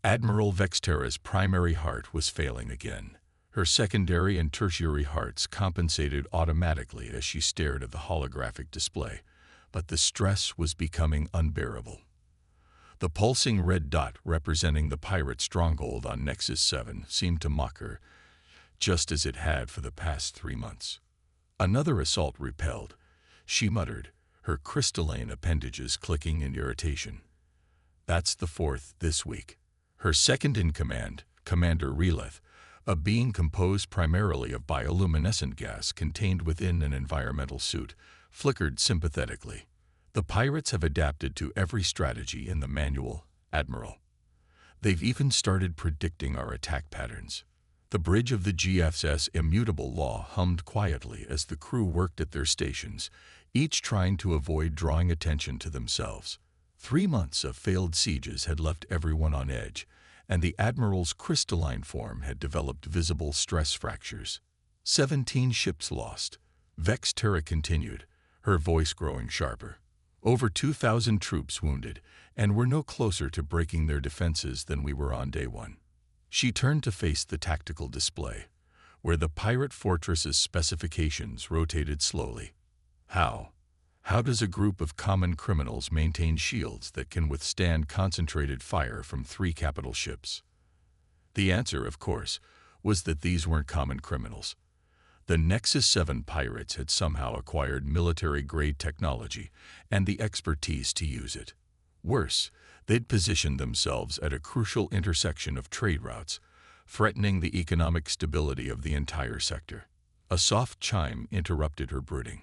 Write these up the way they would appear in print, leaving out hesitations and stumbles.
Admiral Vexterra's primary heart was failing again. Her secondary and tertiary hearts compensated automatically as she stared at the holographic display, but the stress was becoming unbearable. The pulsing red dot representing the pirate stronghold on Nexus 7 seemed to mock her, just as it had for the past 3 months. Another assault repelled, she muttered, her crystalline appendages clicking in irritation. That's the fourth this week. Her second-in-command, Commander Releth, a being composed primarily of bioluminescent gas contained within an environmental suit, flickered sympathetically. The pirates have adapted to every strategy in the manual, Admiral. They've even started predicting our attack patterns. The bridge of the GF's immutable law hummed quietly as the crew worked at their stations, each trying to avoid drawing attention to themselves. 3 months of failed sieges had left everyone on edge, and the Admiral's crystalline form had developed visible stress fractures. 17 ships lost. Vexterra continued, her voice growing sharper. Over 2,000 troops wounded, and we're no closer to breaking their defenses than we were on day 1. She turned to face the tactical display, where the pirate fortress's specifications rotated slowly. How does a group of common criminals maintain shields that can withstand concentrated fire from 3 capital ships? The answer, of course, was that these weren't common criminals. The Nexus 7 pirates had somehow acquired military-grade technology and the expertise to use it. Worse, they'd positioned themselves at a crucial intersection of trade routes, threatening the economic stability of the entire sector. A soft chime interrupted her brooding.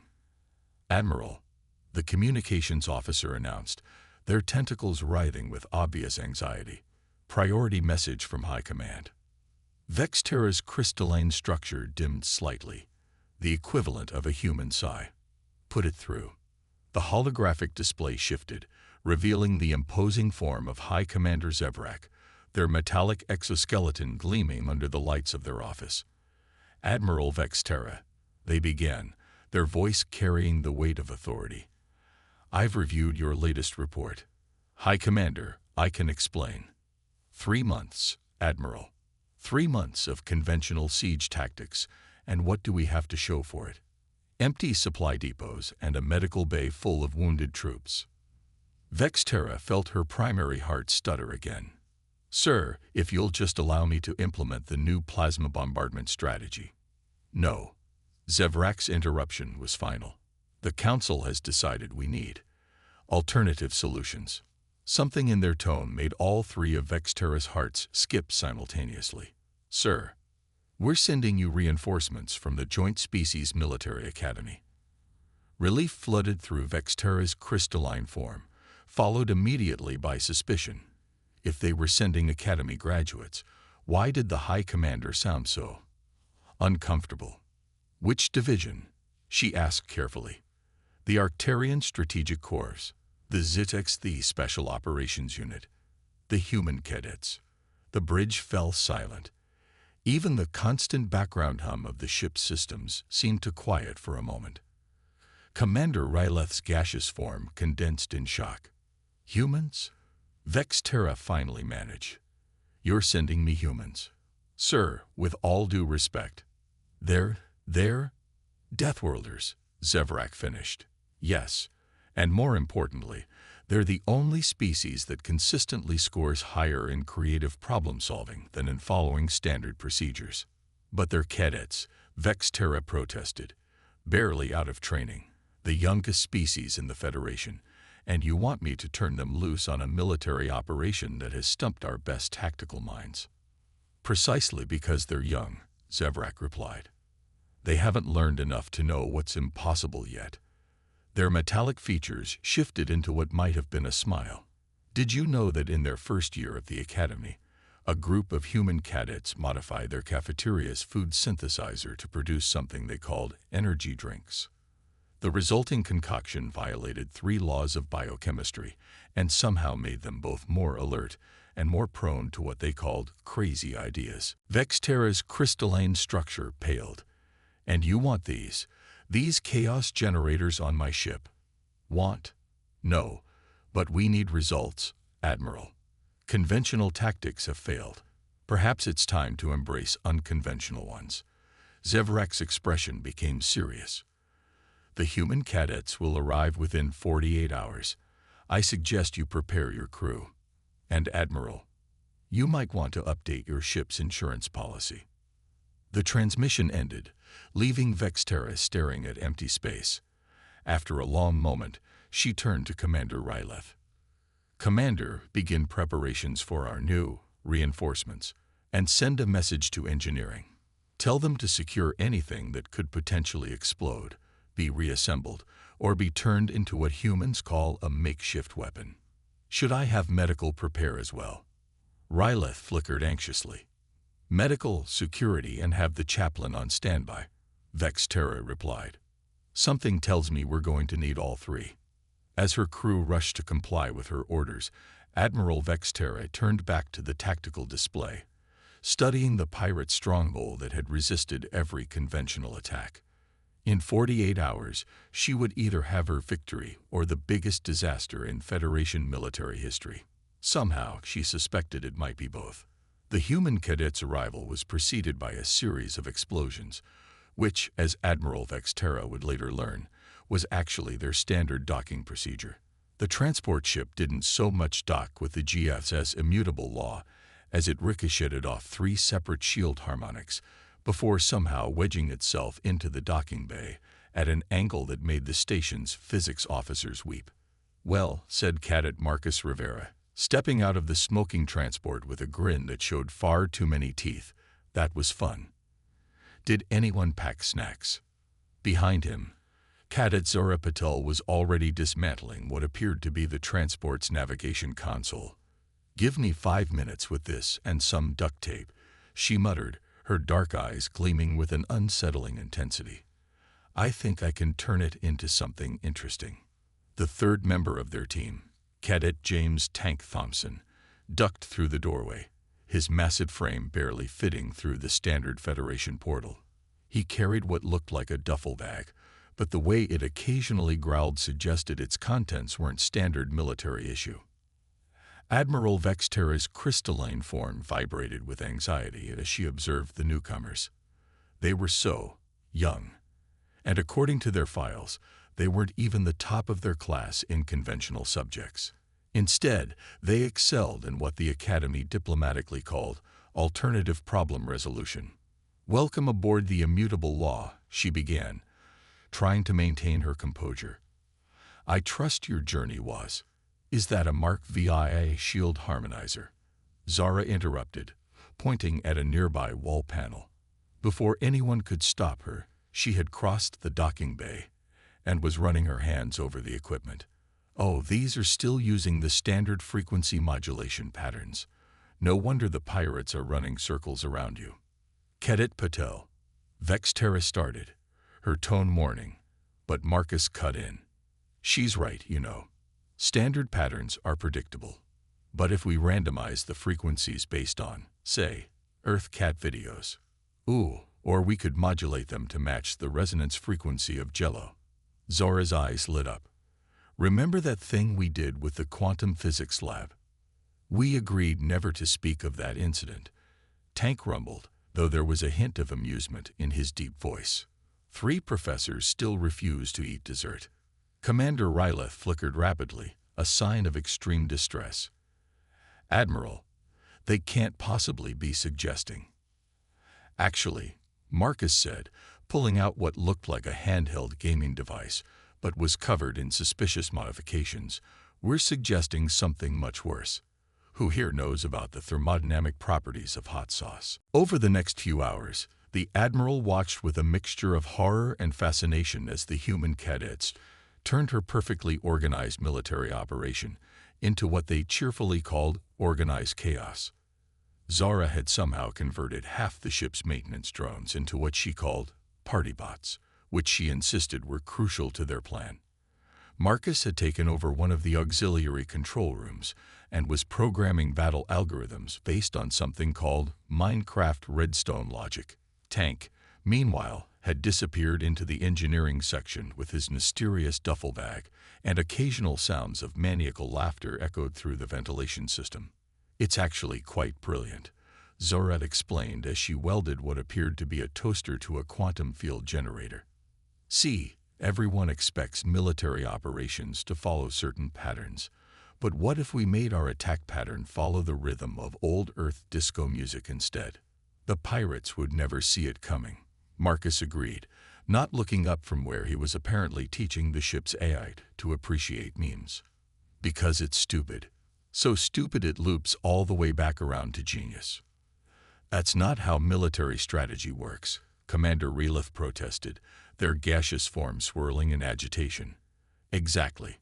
"Admiral," the communications officer announced, their tentacles writhing with obvious anxiety. "Priority message from High Command." Vexterra's crystalline structure dimmed slightly, the equivalent of a human sigh. "Put it through." The holographic display shifted, revealing the imposing form of High Commander Zevrak, their metallic exoskeleton gleaming under the lights of their office. "Admiral Vexterra," they began, their voice carrying the weight of authority. "I've reviewed your latest report. High Commander, I can explain. 3 months, Admiral. 3 months of conventional siege tactics, and what do we have to show for it? Empty supply depots and a medical bay full of wounded troops." Vexterra felt her primary heart stutter again. "Sir, if you'll just allow me to implement the new plasma bombardment strategy." "No." Zevrak's interruption was final. "The Council has decided we need alternative solutions." Something in their tone made all 3 of Vexterra's hearts skip simultaneously. "Sir, we're sending you reinforcements from the Joint Species Military Academy." Relief flooded through Vexterra's crystalline form, followed immediately by suspicion. If they were sending Academy graduates, why did the High Commander sound so uncomfortable? "Which division?" she asked carefully. "The Arcturian Strategic Corps, the Zitex, the Special Operations Unit, the Human Cadets." The bridge fell silent. Even the constant background hum of the ship's systems seemed to quiet for a moment. Commander Ryleth's gaseous form condensed in shock. "Humans?" Vexterra finally managed. "You're sending me humans?" "Sir, with all due respect." They're Deathworlders," Zevrak finished. "Yes, and more importantly, they're the only species that consistently scores higher in creative problem-solving than in following standard procedures." "But they're cadets," Vexterra protested. "Barely out of training, the youngest species in the Federation, and you want me to turn them loose on a military operation that has stumped our best tactical minds." "Precisely because they're young," Zevrak replied. "They haven't learned enough to know what's impossible yet." Their metallic features shifted into what might have been a smile. "Did you know that in their first year of the Academy, a group of human cadets modified their cafeteria's food synthesizer to produce something they called energy drinks? The resulting concoction violated 3 laws of biochemistry and somehow made them both more alert and more prone to what they called crazy ideas." Vexterra's crystalline structure paled. "And you want these chaos generators on my ship?" "Want? No, but we need results, Admiral." Conventional tactics have failed. Perhaps it's time to embrace unconventional ones. Zevrek's expression became serious. The human cadets will arrive within 48 hours. I suggest you prepare your crew. And Admiral, you might want to update your ship's insurance policy. The transmission ended, leaving Vexterra staring at empty space. After a long moment, she turned to Commander Ryleth. Commander, begin preparations for our new reinforcements, and send a message to engineering. Tell them to secure anything that could potentially explode, be reassembled, or be turned into what humans call a makeshift weapon. Should I have medical prepare as well? Ryleth flickered anxiously. Medical, security, and have the chaplain on standby, Vexterra replied. Something tells me we're going to need all three. As her crew rushed to comply with her orders, Admiral Vexterra turned back to the tactical display, studying the pirate stronghold that had resisted every conventional attack. In 48 hours, she would either have her victory or the biggest disaster in Federation military history. Somehow, she suspected it might be both. The human cadets' arrival was preceded by a series of explosions, which, as Admiral Vexterra would later learn, was actually their standard docking procedure. The transport ship didn't so much dock with the GF's immutable law as it ricocheted off 3 separate shield harmonics before somehow wedging itself into the docking bay at an angle that made the station's physics officers weep. "Well," said Cadet Marcus Rivera, stepping out of the smoking transport with a grin that showed far too many teeth, "that was fun. Did anyone pack snacks?" Behind him, Cadet Zora Patel was already dismantling what appeared to be the transport's navigation console. "Give me 5 minutes with this and some duct tape," she muttered, her dark eyes gleaming with an unsettling intensity. "I think I can turn it into something interesting." The third member of their team, Cadet James Tank Thompson, ducked through the doorway, his massive frame barely fitting through the standard Federation portal. He carried what looked like a duffel bag, but the way it occasionally growled suggested its contents weren't standard military issue. Admiral Vexterra's crystalline form vibrated with anxiety as she observed the newcomers. They were so young, and according to their files, they weren't even the top of their class in conventional subjects. Instead, they excelled in what the Academy diplomatically called alternative problem resolution. "Welcome aboard the immutable law," she began, trying to maintain her composure. "I trust your journey was." "Is that a Mark VIA shield harmonizer?" Zara interrupted, pointing at a nearby wall panel. Before anyone could stop her, she had crossed the docking bay and was running her hands over the equipment. "Oh, these are still using the standard frequency modulation patterns. No wonder the pirates are running circles around you." "Cadet Patel," Vexterra started, her tone warning, but Marcus cut in. "She's right, you know. Standard patterns are predictable. But if we randomize the frequencies based on, say, Earth cat videos, or we could modulate them to match the resonance frequency of Jello." Zora's eyes lit up. "Remember that thing we did with the quantum physics lab?" "We agreed never to speak of that incident," Tank rumbled, though there was a hint of amusement in his deep voice. 3 professors still refused to eat dessert. Commander Ryleth flickered rapidly, a sign of extreme distress. "Admiral, they can't possibly be suggesting." "Actually," Marcus said, pulling out what looked like a handheld gaming device, but was covered in suspicious modifications, "we're suggesting something much worse. Who here knows about the thermodynamic properties of hot sauce?" Over the next few hours, the Admiral watched with a mixture of horror and fascination as the human cadets turned her perfectly organized military operation into what they cheerfully called organized chaos. Zara had somehow converted half the ship's maintenance drones into what she called party bots, which she insisted were crucial to their plan. Marcus had taken over one of the auxiliary control rooms and was programming battle algorithms based on something called Minecraft redstone logic. Tank, meanwhile, had disappeared into the engineering section with his mysterious duffel bag, and occasional sounds of maniacal laughter echoed through the ventilation system. It's actually quite brilliant, Zora explained as she welded what appeared to be a toaster to a quantum field generator. See, everyone expects military operations to follow certain patterns. But what if we made our attack pattern follow the rhythm of old Earth disco music instead? The pirates would never see it coming, Marcus agreed, not looking up from where he was apparently teaching the ship's AI to appreciate memes. Because it's stupid. So stupid it loops all the way back around to genius. That's not how military strategy works, Commander Relith protested, their gaseous form swirling in agitation. Exactly.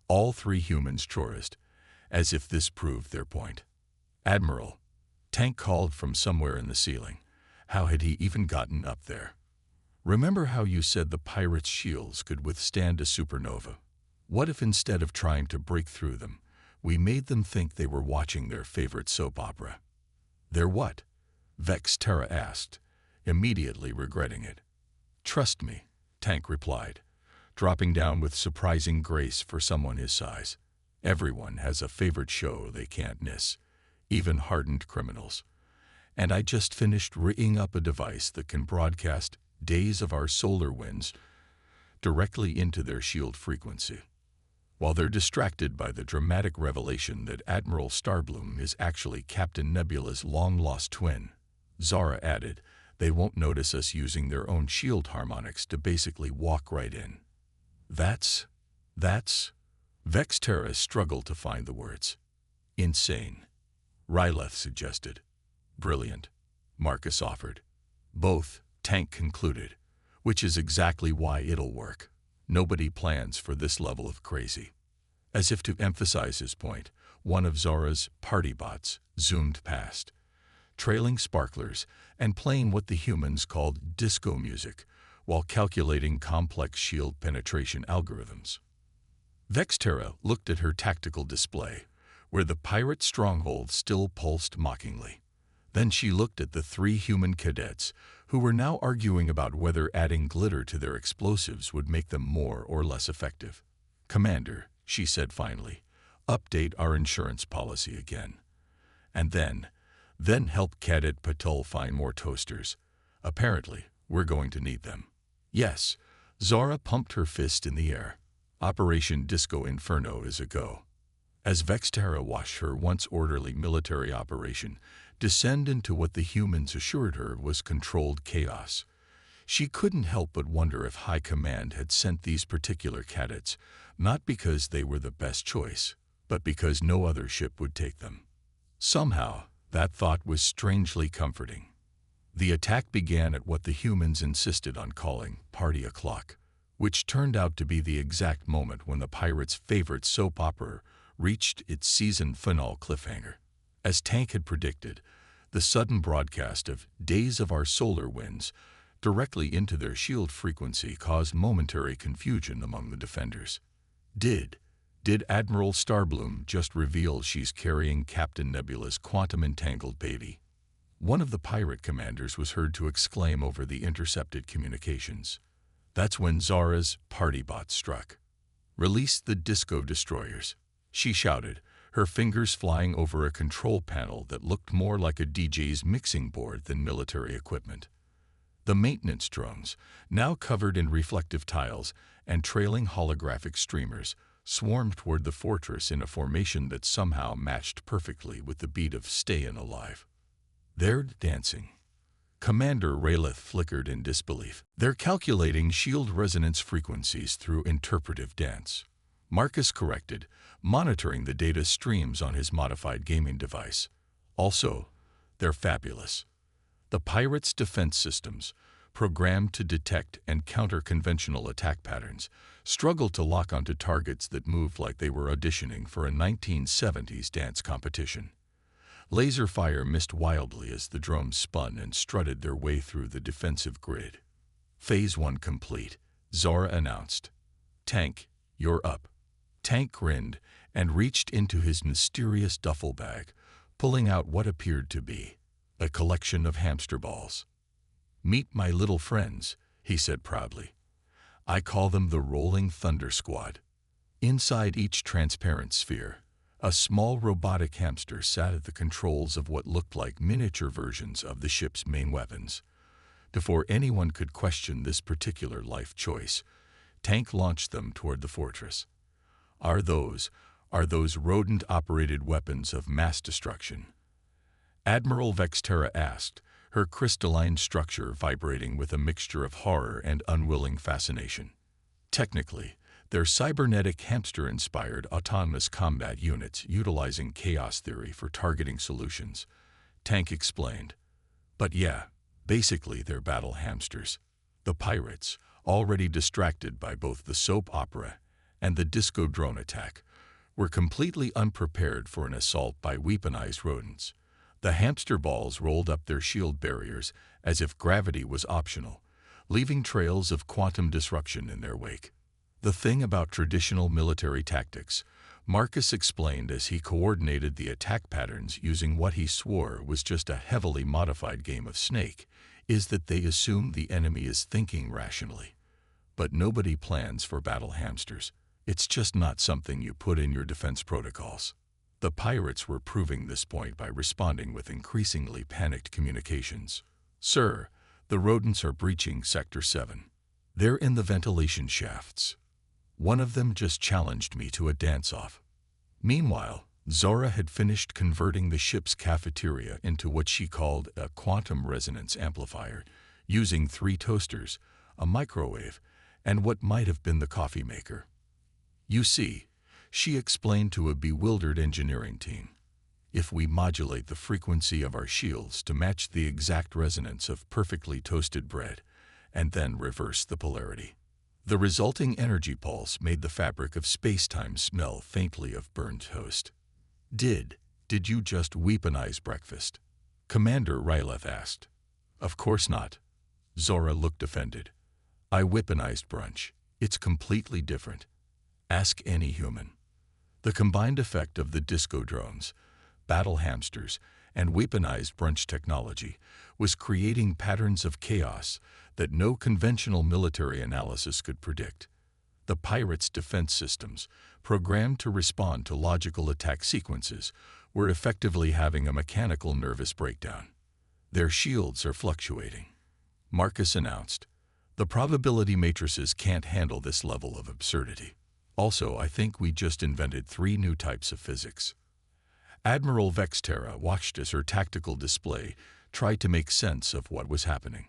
All three humans chorused, as if this proved their point. Admiral, Tank called from somewhere in the ceiling. How had he even gotten up there? Remember how you said the pirates' shields could withstand a supernova? What if instead of trying to break through them, we made them think they were watching their favorite soap opera? Their what? Vex Terra asked, immediately regretting it. Trust me, Tank replied, dropping down with surprising grace for someone his size. Everyone has a favorite show they can't miss, even hardened criminals. And I just finished rigging up a device that can broadcast days of our solar winds directly into their shield frequency. While they're distracted by the dramatic revelation that Admiral Starbloom is actually Captain Nebula's long-lost twin, Zara added, they won't notice us using their own shield harmonics to basically walk right in. That's... Vex Terra struggled to find the words. Insane, Ryleth suggested. Brilliant, Marcus offered. Both, Tank concluded, which is exactly why it'll work. Nobody plans for this level of crazy. As if to emphasize his point, one of Zora's party bots zoomed past, trailing sparklers and playing what the humans called disco music while calculating complex shield penetration algorithms. Vex Terra looked at her tactical display, where the pirate stronghold still pulsed mockingly. Then she looked at the three human cadets, who were now arguing about whether adding glitter to their explosives would make them more or less effective. Commander, she said finally, update our insurance policy again. And then help Cadet Patul find more toasters. Apparently, we're going to need them. Yes, Zara pumped her fist in the air. Operation Disco Inferno is a go. As Vex Terra watched her once orderly military operation descend into what the humans assured her was controlled chaos, she couldn't help but wonder if High Command had sent these particular cadets not because they were the best choice, but because no other ship would take them. Somehow, that thought was strangely comforting. The attack began at what the humans insisted on calling party o'clock, which turned out to be the exact moment when the pirates' favorite soap opera reached its season finale cliffhanger. As Tank had predicted, the sudden broadcast of Days of Our Solar Winds directly into their shield frequency caused momentary confusion among the defenders. Did Admiral Starbloom just reveal she's carrying Captain Nebula's quantum-entangled baby? One of the pirate commanders was heard to exclaim over the intercepted communications. That's when Zara's party bot struck. Release the disco destroyers, she shouted, her fingers flying over a control panel that looked more like a DJ's mixing board than military equipment. The maintenance drones, now covered in reflective tiles and trailing holographic streamers, swarmed toward the fortress in a formation that somehow matched perfectly with the beat of Stayin' Alive. They're dancing. Commander Rylith flickered in disbelief. They're calculating shield resonance frequencies through interpretive dance, Marcus corrected, monitoring the data streams on his modified gaming device. Also, they're fabulous. The pirates' defense systems, programmed to detect and counter conventional attack patterns, struggled to lock onto targets that moved like they were auditioning for a 1970s dance competition. Laser fire missed wildly as the drones spun and strutted their way through the defensive grid. Phase 1 complete, Zara announced. Tank, you're up. Tank grinned and reached into his mysterious duffel bag, pulling out what appeared to be a collection of hamster balls. Meet my little friends, he said proudly. I call them the Rolling Thunder Squad. Inside each transparent sphere, A small robotic hamster sat at the controls of what looked like miniature versions of the ship's main weapons. Before anyone could question this particular life choice, Tank launched them toward the fortress. Are those rodent-operated weapons of mass destruction? Admiral Vexterra asked, her crystalline structure vibrating with a mixture of horror and unwilling fascination. Technically, they're cybernetic hamster-inspired autonomous combat units utilizing chaos theory for targeting solutions, Tank explained. But yeah, basically they're battle hamsters. The pirates, already distracted by both the soap opera and the disco drone attack, were completely unprepared for an assault by weaponized rodents. The hamster balls rolled up their shield barriers as if gravity was optional, leaving trails of quantum disruption in their wake. The thing about traditional military tactics, Marcus explained as he coordinated the attack patterns using what he swore was just a heavily modified game of Snake, is that they assume the enemy is thinking rationally. But nobody plans for battle hamsters. It's just not something you put in your defense protocols. The pirates were proving this point by responding with increasingly panicked communications. Sir, the rodents are breaching Sector 7. They're in the ventilation shafts. One of them just challenged me to a dance-off. Meanwhile, Zora had finished converting the ship's cafeteria into what she called a quantum resonance amplifier, using 3 toasters, a microwave, and what might have been the coffee maker. You see, she explained to a bewildered engineering team, if we modulate the frequency of our shields to match the exact resonance of perfectly toasted bread, and then reverse the polarity, the resulting energy pulse made the fabric of space-time smell faintly of burned toast. Did you just weaponize breakfast? Commander Ryleth asked. Of course not. Zora looked offended. I weaponized brunch. It's completely different. Ask any human. The combined effect of the disco drones, battle hamsters, and weaponized brunch technology was creating patterns of chaos that no conventional military analysis could predict. The pirates' defense systems, programmed to respond to logical attack sequences, were effectively having a mechanical nervous breakdown. Their shields are fluctuating, Marcus announced. The probability matrices can't handle this level of absurdity. Also, I think we just invented 3 new types of physics. Admiral Vexterra watched as her tactical display tried to make sense of what was happening.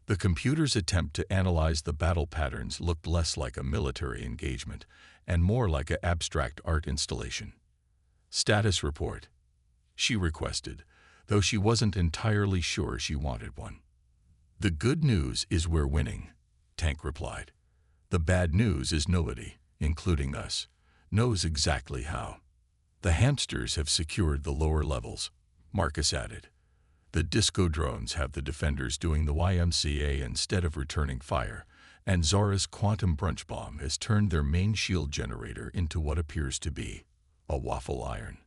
The computer's attempt to analyze the battle patterns looked less like a military engagement and more like an abstract art installation. Status report, she requested, though she wasn't entirely sure she wanted one. The good news is we're winning, Tank replied. The bad news is nobody, including us, knows exactly how. The hamsters have secured the lower levels, Marcus added. The disco drones have the defenders doing the YMCA instead of returning fire, and Zora's quantum brunch bomb has turned their main shield generator into what appears to be a waffle iron.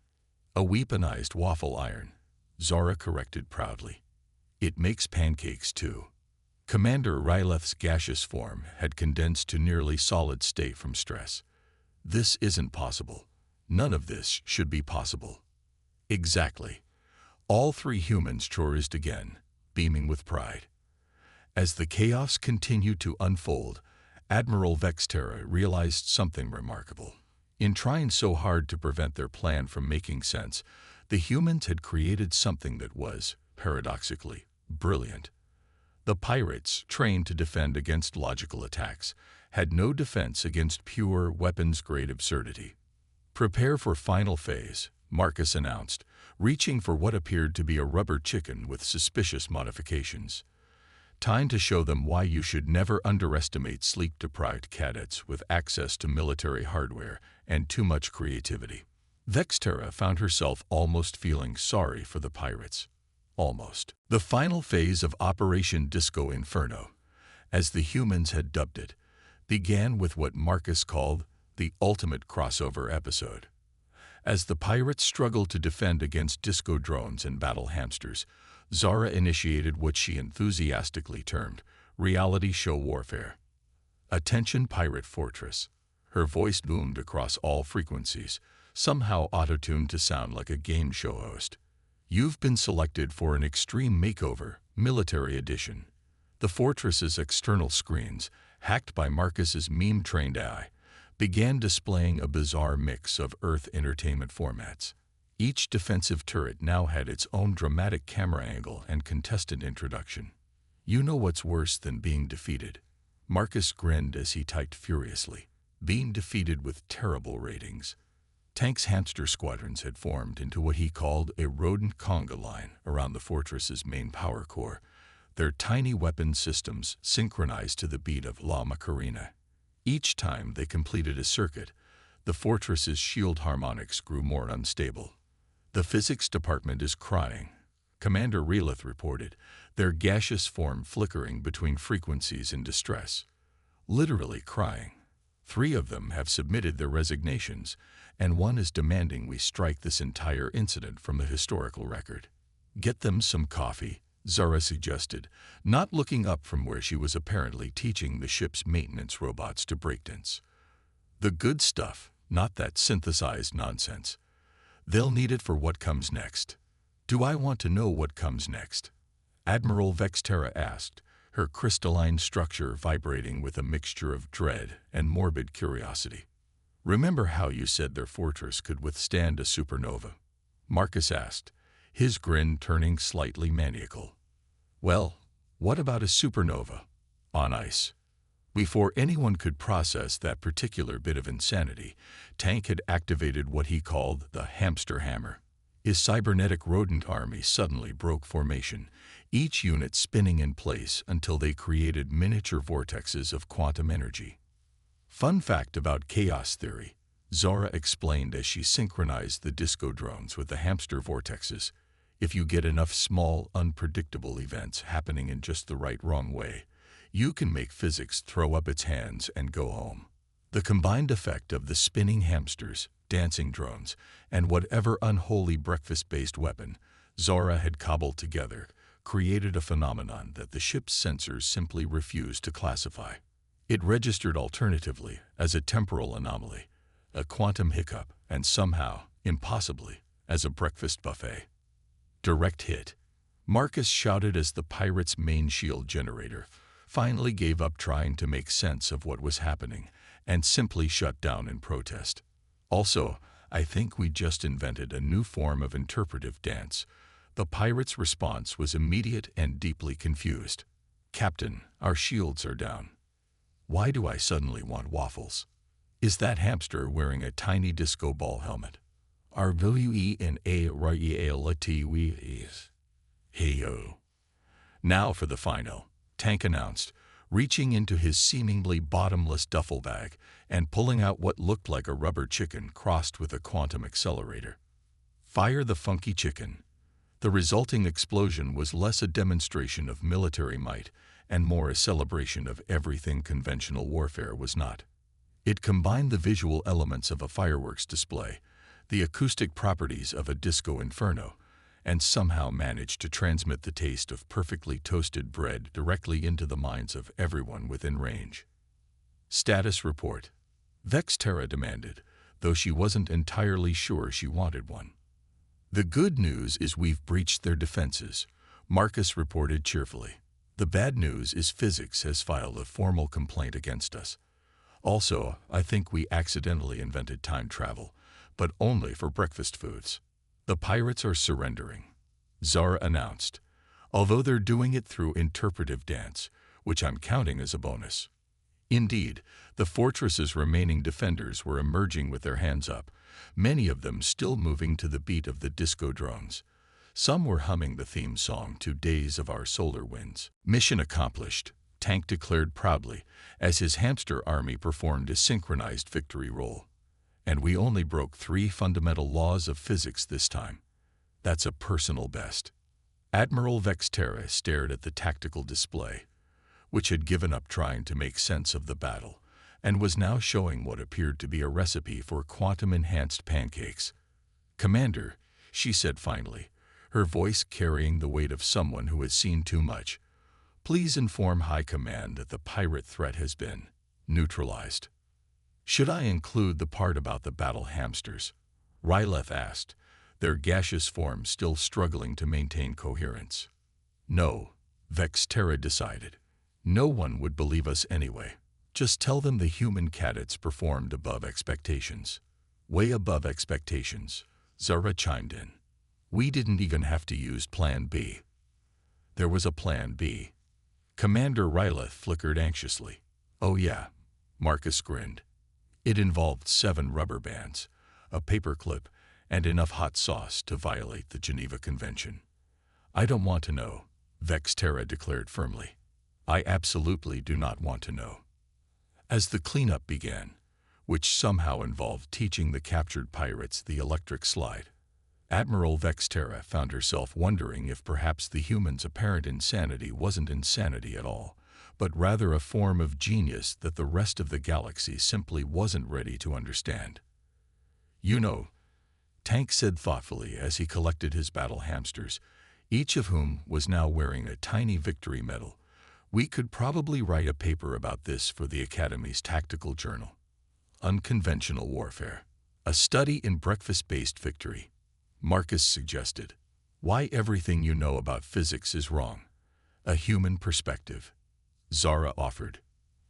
A weaponized waffle iron, Zora corrected proudly. It makes pancakes too. Commander Ryleth's gaseous form had condensed to nearly solid state from stress. This isn't possible. None of this should be possible. Exactly. All 3 humans chorized again, beaming with pride. As the chaos continued to unfold, Admiral Vexterra realized something remarkable. In trying so hard to prevent their plan from making sense, the humans had created something that was, paradoxically, brilliant. The pirates, trained to defend against logical attacks, had no defense against pure weapons-grade absurdity. Prepare for final phase, Marcus announced, reaching for what appeared to be a rubber chicken with suspicious modifications. Time to show them why you should never underestimate sleep-deprived cadets with access to military hardware and too much creativity. Vexterra found herself almost feeling sorry for the pirates. Almost. The final phase of Operation Disco Inferno, as the humans had dubbed it, began with what Marcus called the ultimate crossover episode. As the pirates struggled to defend against disco drones and battle hamsters, Zora initiated what she enthusiastically termed reality show warfare. Attention Pirate Fortress. Her voice boomed across all frequencies, somehow auto-tuned to sound like a game show host. You've been selected for an extreme makeover, military edition. The fortress's external screens, hacked by Marcus's meme-trained AI, began displaying a bizarre mix of Earth entertainment formats. Each defensive turret now had its own dramatic camera angle and contestant introduction. You know what's worse than being defeated? Marcus grinned as he typed furiously. Being defeated with terrible ratings. Tank's hamster squadrons had formed into what he called a rodent conga line around the fortress's main power core, their tiny weapon systems synchronized to the beat of La Macarena. Each time they completed a circuit, the fortress's shield harmonics grew more unstable. "The physics department is crying," Commander Relith reported, their gaseous form flickering between frequencies in distress. Literally crying. 3 of them have submitted their resignations, and 1 is demanding we strike this entire incident from the historical record. "Get them some coffee," Zara suggested, not looking up from where she was apparently teaching the ship's maintenance robots to breakdance. "The good stuff, not that synthesized nonsense. They'll need it for what comes next." "Do I want to know what comes next?" Admiral Vexterra asked, her crystalline structure vibrating with a mixture of dread and morbid curiosity. "Remember how you said their fortress could withstand a supernova?" Marcus asked, his grin turning slightly maniacal. "Well, what about a supernova? On ice?" Before anyone could process that particular bit of insanity, Tank had activated what he called the hamster hammer. His cybernetic rodent army suddenly broke formation, each unit spinning in place until they created miniature vortexes of quantum energy. "Fun fact about chaos theory," Zara explained as she synchronized the disco drones with the hamster vortexes. "If you get enough small, unpredictable events happening in just the right wrong way, you can make physics throw up its hands and go home." The combined effect of the spinning hamsters, dancing drones, and whatever unholy breakfast-based weapon Zara had cobbled together created a phenomenon that the ship's sensors simply refused to classify. It registered alternatively as a temporal anomaly, a quantum hiccup, and somehow, impossibly, as a breakfast buffet. "Direct hit," Marcus shouted as the pirate's main shield generator finally gave up trying to make sense of what was happening and simply shut down in protest. "Also, I think we just invented a new form of interpretive dance." The pirate's response was immediate and deeply confused. "Captain, our shields are down." "Why do I suddenly want waffles? Is that hamster wearing a tiny disco ball helmet? Our is. Hey-yo." "Now for the final," Tank announced, reaching into his seemingly bottomless duffel bag and pulling out what looked like a rubber chicken crossed with a quantum accelerator. "Fire the funky chicken." The resulting explosion was less a demonstration of military might and more a celebration of everything conventional warfare was not. It combined the visual elements of a fireworks display, the acoustic properties of a disco inferno, and somehow managed to transmit the taste of perfectly toasted bread directly into the minds of everyone within range. "Status report," Vexterra demanded, though she wasn't entirely sure she wanted one. "The good news is we've breached their defenses," Marcus reported cheerfully. "The bad news is physics has filed a formal complaint against us. Also, I think we accidentally invented time travel, but only for breakfast foods. The pirates are surrendering," Zara announced, although they're doing it through interpretive dance, which I'm counting as a bonus. Indeed, the fortress's remaining defenders were emerging with their hands up, many of them still moving to the beat of the disco drones. Some were humming the theme song to Days of Our Solar Winds. "Mission accomplished," Tank declared proudly as his hamster army performed a synchronized victory roll. "And we only broke 3 fundamental laws of physics this time. That's a personal best." Admiral Vexterra stared at the tactical display, which had given up trying to make sense of the battle and was now showing what appeared to be a recipe for quantum-enhanced pancakes. "Commander," she said finally, her voice carrying the weight of someone who has seen too much, "please inform High Command that the pirate threat has been neutralized." "Should I include the part about the battle hamsters?" Ryleth asked, their gaseous forms still struggling to maintain coherence. No, Vexterra decided. No one would believe us anyway. Just tell them the human cadets performed above expectations. Way above expectations, Zara chimed in. We didn't even have to use Plan B. There was a Plan B. Commander Ryleth flickered anxiously. Oh yeah, Marcus grinned. It involved 7 rubber bands, a paperclip, and enough hot sauce to violate the Geneva Convention. I don't want to know, Vexterra declared firmly. I absolutely do not want to know. As the cleanup began, which somehow involved teaching the captured pirates the electric slide, Admiral Vexterra found herself wondering if perhaps the humans' apparent insanity wasn't insanity at all, but rather a form of genius that the rest of the galaxy simply wasn't ready to understand. You know, Tank said thoughtfully as he collected his battle hamsters, each of whom was now wearing a tiny victory medal, we could probably write a paper about this for the Academy's tactical journal. Unconventional warfare. A study in breakfast-based victory. Marcus suggested. Why everything you know about physics is wrong. A human perspective. Zara offered.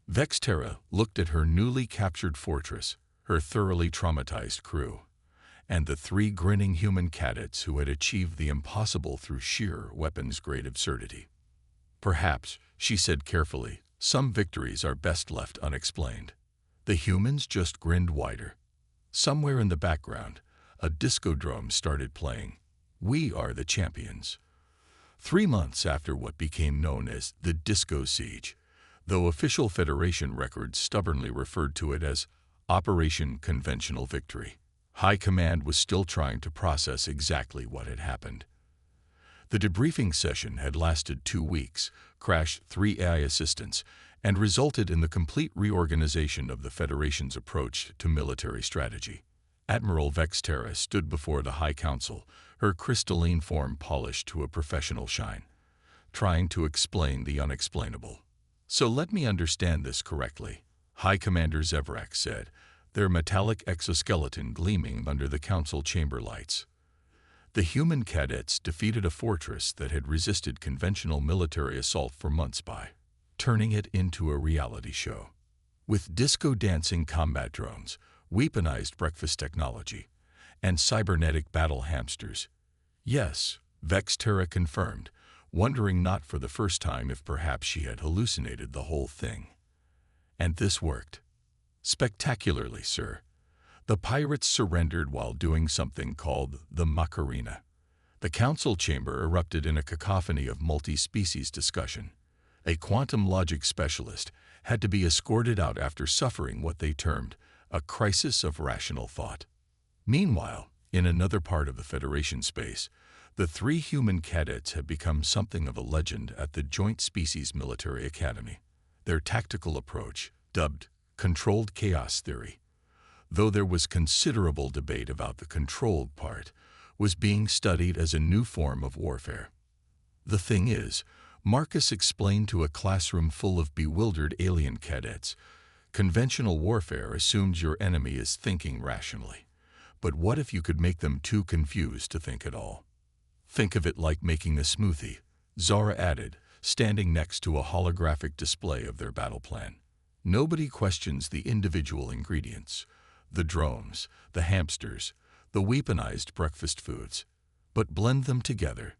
Vexterra looked at her newly captured fortress, her thoroughly traumatized crew, and the 3 grinning human cadets who had achieved the impossible through sheer weapons-grade absurdity. Perhaps, she said carefully, some victories are best left unexplained. The humans just grinned wider. Somewhere in the background, a discodrome started playing. We are the champions. 3 months after what became known as the Disco Siege, though official Federation records stubbornly referred to it as Operation Conventional Victory, High Command was still trying to process exactly what had happened. The debriefing session had lasted 2 weeks, crashed 3 AI assistants, and resulted in the complete reorganization of the Federation's approach to military strategy. Admiral Vexterra stood before the High Council, her crystalline form polished to a professional shine, trying to explain the unexplainable. So let me understand this correctly, High Commander Zevrak said, their metallic exoskeleton gleaming under the council chamber lights. The human cadets defeated a fortress that had resisted conventional military assault for months by turning it into a reality show. With disco-dancing combat drones, weaponized breakfast technology, and cybernetic battle hamsters. Yes, Vexterra confirmed, wondering not for the first time if perhaps she had hallucinated the whole thing. And this worked. Spectacularly, sir. The pirates surrendered while doing something called the Macarena. The council chamber erupted in a cacophony of multi-species discussion. A quantum logic specialist had to be escorted out after suffering what they termed a crisis of rational thought. Meanwhile, in another part of the Federation space, the 3 human cadets had become something of a legend at the Joint Species Military Academy. Their tactical approach, dubbed controlled chaos theory, though there was considerable debate about the controlled part, was being studied as a new form of warfare. The thing is, Marcus explained to a classroom full of bewildered alien cadets, conventional warfare assumes your enemy is thinking rationally. But what if you could make them too confused to think at all? Think of it like making a smoothie, Zara added, standing next to a holographic display of their battle plan. Nobody questions the individual ingredients, the drones, the hamsters, the weaponized breakfast foods, but blend them together,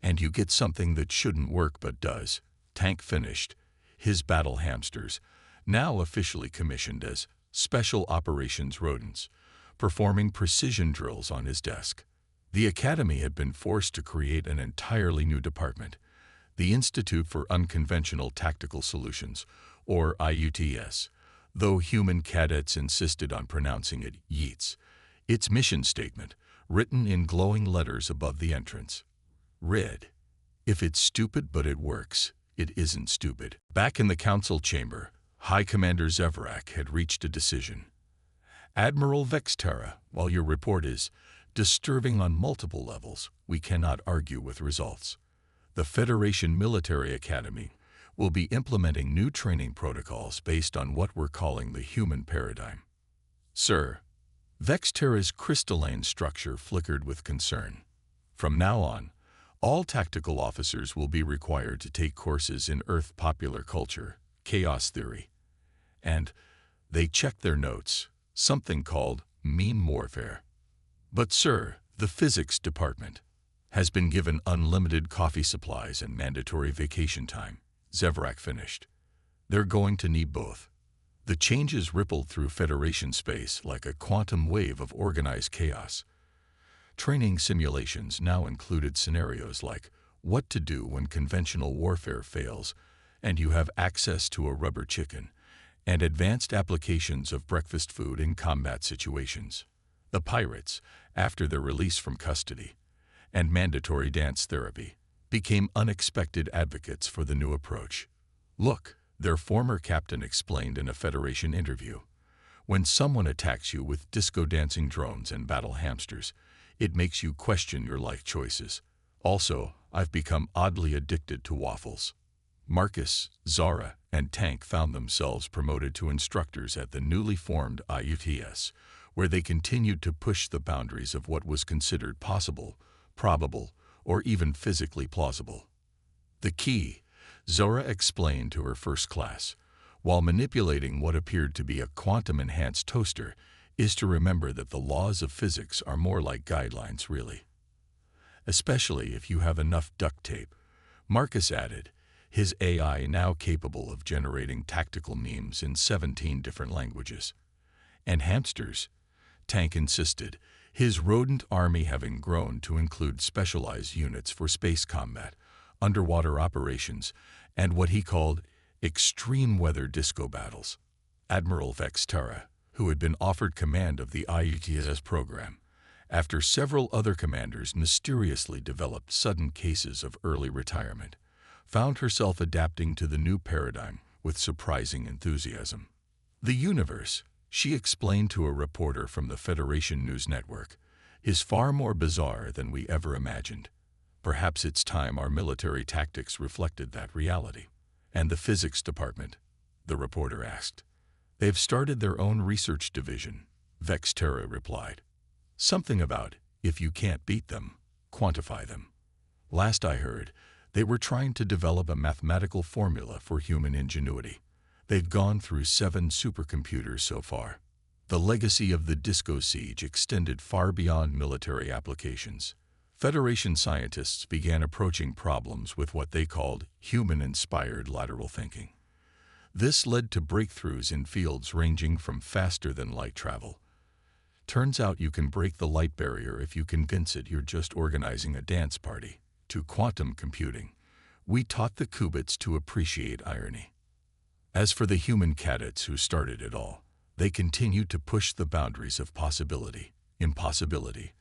and you get something that shouldn't work but does. Tank finished, his battle hamsters, now officially commissioned as Special Operations Rodents, performing precision drills on his desk. The Academy had been forced to create an entirely new department, the Institute for Unconventional Tactical Solutions, or IUTS, though human cadets insisted on pronouncing it YEETS, its mission statement, written in glowing letters above the entrance, read, "If it's stupid but it works, it isn't stupid." Back in the council chamber, High Commander Zevrak had reached a decision. Admiral Vexterra, while your report is disturbing on multiple levels, we cannot argue with results. The Federation Military Academy will be implementing new training protocols based on what we're calling the human paradigm. Sir, Vexterra's crystalline structure flickered with concern. From now on, all tactical officers will be required to take courses in Earth popular culture, chaos theory, and they checked their notes, something called meme warfare. But sir, the physics department has been given unlimited coffee supplies and mandatory vacation time, Zevrak finished. They're going to need both. The changes rippled through Federation space like a quantum wave of organized chaos. Training simulations now included scenarios like what to do when conventional warfare fails and you have access to a rubber chicken, and advanced applications of breakfast food in combat situations. The pirates, after their release from custody, and mandatory dance therapy, became unexpected advocates for the new approach. Look, their former captain explained in a Federation interview, when someone attacks you with disco-dancing drones and battle hamsters, it makes you question your life choices. Also, I've become oddly addicted to waffles. Marcus, Zara, and Tank found themselves promoted to instructors at the newly formed IUTS, where they continued to push the boundaries of what was considered possible, probable, or even physically plausible. The key, Zora explained to her first class, while manipulating what appeared to be a quantum-enhanced toaster, is to remember that the laws of physics are more like guidelines, really. Especially if you have enough duct tape, Marcus added, his AI now capable of generating tactical memes in 17 different languages. And hamsters, Tank insisted, his rodent army having grown to include specialized units for space combat, underwater operations, and what he called extreme weather disco battles. Admiral Vexterra, who had been offered command of the IUTS program, after several other commanders mysteriously developed sudden cases of early retirement, found herself adapting to the new paradigm with surprising enthusiasm. The universe, she explained to a reporter from the Federation News Network, is far more bizarre than we ever imagined. Perhaps it's time our military tactics reflected that reality. And the physics department? The reporter asked. They've started their own research division, Vexterra replied. Something about, if you can't beat them, quantify them. Last I heard, they were trying to develop a mathematical formula for human ingenuity. They've gone through 7 supercomputers so far. The legacy of the disco siege extended far beyond military applications. Federation scientists began approaching problems with what they called human-inspired lateral thinking. This led to breakthroughs in fields ranging from faster-than-light travel. Turns out you can break the light barrier if you convince it you're just organizing a dance party. To quantum computing, we taught the qubits to appreciate irony. As for the human cadets who started it all, they continued to push the boundaries of possibility, impossibility,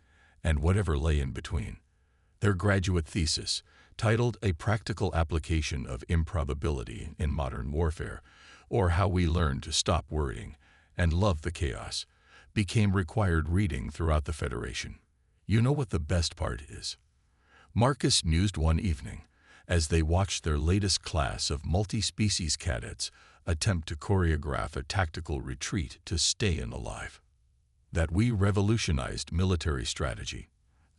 and whatever lay in between. Their graduate thesis, titled A Practical Application of Improbability in Modern Warfare, or How We Learn to Stop Worrying and Love the Chaos, became required reading throughout the Federation. You know what the best part is? Marcus mused one evening, as they watched their latest class of multi-species cadets attempt to choreograph a tactical retreat to stay alive. That we revolutionized military strategy,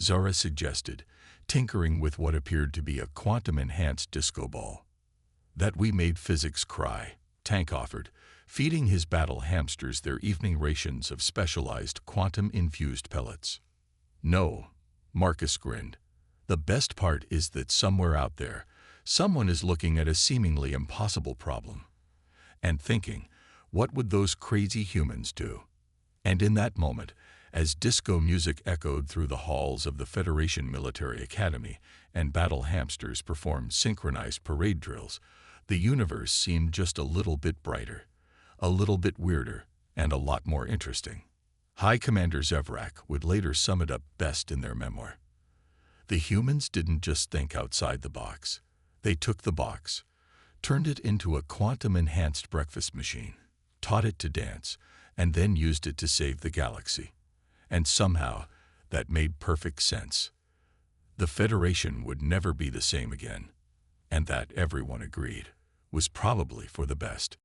Zara suggested, tinkering with what appeared to be a quantum-enhanced disco ball. That we made physics cry, Tank offered, feeding his battle hamsters their evening rations of specialized quantum-infused pellets. No, Marcus grinned. The best part is that somewhere out there, someone is looking at a seemingly impossible problem and thinking, what would those crazy humans do? And in that moment, as disco music echoed through the halls of the Federation Military Academy and battle hamsters performed synchronized parade drills, the universe seemed just a little bit brighter, a little bit weirder, and a lot more interesting. High Commander Zevrak would later sum it up best in their memoir. The humans didn't just think outside the box. They took the box, turned it into a quantum-enhanced breakfast machine, taught it to dance, and then used it to save the galaxy. And somehow, that made perfect sense. The Federation would never be the same again, and that, everyone agreed, was probably for the best.